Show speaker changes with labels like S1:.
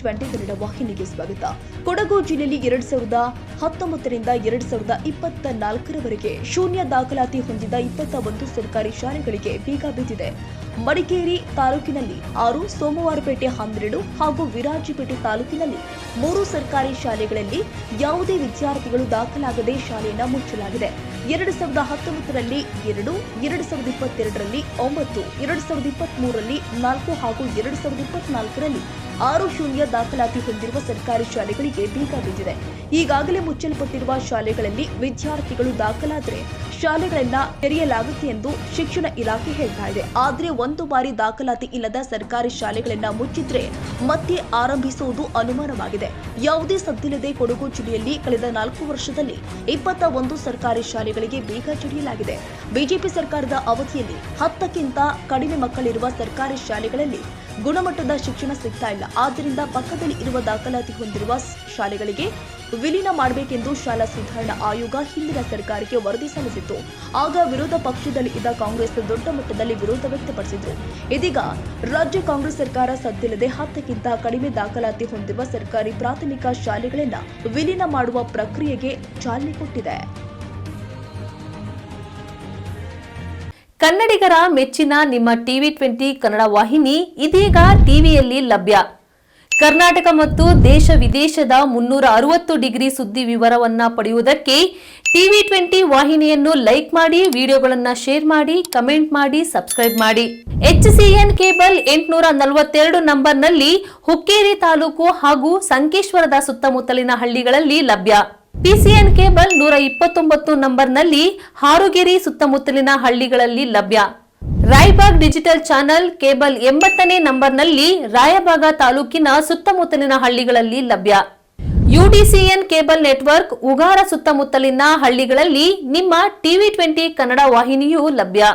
S1: TV20 Kannada ವಾಹಿನಿಗೆ ಸ್ವಾಗತ. ಕೊಡಗು ಜಿಲ್ಲೆಯಲ್ಲಿ 2019 ರಿಂದ 2024ರವರೆಗೆ ಶೂನ್ಯ ದಾಖಲಾತಿ ಹೊಂದಿದ 21 ಸರ್ಕಾರಿ ಶಾಲೆಗಳಿಗೆ ಬೀಗ ಬಿದ್ದಿದೆ. ಮಡಿಕೇರಿ ತಾಲೂಕಿನಲ್ಲಿ 6, ಸೋಮವಾರಪೇಟೆ 12 ಹಾಗೂ ವಿರಾಜಪೇಟೆ ತಾಲೂಕಿನಲ್ಲಿ 3 ಸರ್ಕಾರಿ ಶಾಲೆಗಳಲ್ಲಿ ಯಾವುದೇ ವಿದ್ಯಾರ್ಥಿಗಳು ದಾಖಲಾಗದೆ ಶಾಲೆಯನ್ನು ಮುಚ್ಚಲಾಗಿದೆ. 2019ರಲ್ಲಿ 2, 2022ರಲ್ಲಿ 9, 2023ರಲ್ಲಿ 4 ಹಾಗೂ 2024ರಲ್ಲಿ 6 ಶೂನ್ಯ ದಾಖಲಾತಿ ಹೊಂದಿರುವ ಸರ್ಕಾರಿ ಶಾಲೆಗಳಿಗೆ ಬೀಗ ಬಿದ್ದಿದೆ. ಈಗಾಗಲೇ ಮುಚ್ಚಲ್ಪಟ್ಟಿರುವ ಶಾಲೆಗಳಲ್ಲಿ ವಿದ್ಯಾರ್ಥಿಗಳು ದಾಖಲಾದರೆ ಶಾಲೆಗಳನ್ನ ತೆರೆಯಲಾಗುತ್ತೆ ಎಂದು ಶಿಕ್ಷಣ ಇಲಾಖೆ ಹೇಳ್ತಾ ಇದೆ. ಆದರೆ ಒಂದು ಬಾರಿ ದಾಖಲಾತಿ ಇಲ್ಲದ ಸರ್ಕಾರಿ ಶಾಲೆಗಳನ್ನ ಮುಚ್ಚಿದ್ರೆ ಮತ್ತೆ ಆರಂಭಿಸುವುದು ಅನುಮಾನವಾಗಿದೆ. ಯಾವುದೇ ಸದ್ದಿಲ್ಲದೆ ಕೊಡಗು ಜಿಲ್ಲೆಯಲ್ಲಿ ಕಳೆದ 4 ವರ್ಷದಲ್ಲಿ 21 ಸರ್ಕಾರಿ ಶಾಲೆಗಳಿಗೆ ಬೀಗ ಜಡಿಯಲಾಗಿದೆ. ಬಿಜೆಪಿ ಸರ್ಕಾರದ ಅವಧಿಯಲ್ಲಿ 10ಕ್ಕಿಂತ ಕಡಿಮೆ ಮಕ್ಕಳಿರುವ ಸರ್ಕಾರಿ ಶಾಲೆಗಳಲ್ಲಿ ಗುಣಮಟ್ಟದ ಶಿಕ್ಷಣ ಸಿಗ್ತಾ ಇಲ್ಲ. ಆದ್ದರಿಂದ ಪಕ್ಕದಲ್ಲಿ ಇರುವ ದಾಖಲಾತಿ ಹೊಂದಿರುವ ಶಾಲೆಗಳಿಗೆ ವಿಲೀನ ಮಾಡಬೇಕೆಂದು ಶಾಲಾ ಸುಧಾರಣಾ ಆಯೋಗ ಹಿಂದಿನ ಸರ್ಕಾರಕ್ಕೆ ವರದಿ ಸಲ್ಲಿಸಿತ್ತು. ಆಗ ವಿರೋಧ ಪಕ್ಷದಲ್ಲಿ ಇದ್ದ ಕಾಂಗ್ರೆಸ್ ದೊಡ್ಡ ಮಟ್ಟದಲ್ಲಿ ವಿರೋಧ ವ್ಯಕ್ತಪಡಿಸಿದ್ರು. ಇದೀಗ ರಾಜ್ಯ ಕಾಂಗ್ರೆಸ್ ಸರ್ಕಾರ ಸದ್ದಿಲ್ಲದೆ 10ಕ್ಕಿಂತ ಕಡಿಮೆ ದಾಖಲಾತಿ ಹೊಂದಿರುವ ಸರ್ಕಾರಿ ಪ್ರಾಥಮಿಕ ಶಾಲೆಗಳನ್ನು ವಿಲೀನ ಮಾಡುವ ಪ್ರಕ್ರಿಯೆಗೆ ಚಾಲನೆ ಕೊಟ್ಟಿದೆ.
S2: ಕನ್ನಡಿಗರ ಮೆಚ್ಚಿನ ನಿಮ್ಮ TV20 ಕನ್ನಡ ವಾಹಿನಿ ಇದೀಗ ಟಿವಿಯಲ್ಲಿ ಲಭ್ಯ. ಕರ್ನಾಟಕ ಮತ್ತು ದೇಶ ವಿದೇಶದ 360 ಡಿಗ್ರಿ ಸುದ್ದಿ ವಿವರವನ್ನ ಪಡೆಯುವುದಕ್ಕೆ TV20 ವಾಹಿನಿಯನ್ನು ಲೈಕ್ ಮಾಡಿ, ವಿಡಿಯೋಗಳನ್ನು ಶೇರ್ ಮಾಡಿ, ಕಮೆಂಟ್ ಮಾಡಿ, ಸಬ್ಸ್ಕ್ರೈಬ್ ಮಾಡಿ. HCN ಕೇಬಲ್ 842 ನಂಬರ್ನಲ್ಲಿ ಹುಕ್ಕೇರಿ ತಾಲೂಕು ಹಾಗೂ ಸಂಕೇಶ್ವರದ ಸುತ್ತಮುತ್ತಲಿನ ಹಳ್ಳಿಗಳಲ್ಲಿ ಲಭ್ಯ. PCN ಕೇಬಲ್ 129 ನಂಬರ್ನಲ್ಲಿ ಹಾರುಗೆರೆ ಸುತ್ತಮುತ್ತಲಿನ ಹಳ್ಳಿಗಳಲ್ಲಿ ಲಭ್ಯ. ರಾಯಬಾಗ್ ಡಿಜಿಟಲ್ ಚಾನೆಲ್ ಕೇಬಲ್ 80ನೇ ನಂಬರ್ನಲ್ಲಿ ರಾಯಬಾಗ ತಾಲೂಕಿನ ಸುತ್ತಮುತ್ತಲಿನ ಹಳ್ಳಿಗಳಲ್ಲಿ ಲಭ್ಯ. UDCN ಕೇಬಲ್ ನೆಟ್ವರ್ಕ್ ಉಗಾರ ಸುತ್ತಮುತ್ತಲಿನ ಹಳ್ಳಿಗಳಲ್ಲಿ ನಿಮ್ಮ TV20 ಕನ್ನಡ ವಾಹಿನಿಯೂ ಲಭ್ಯ.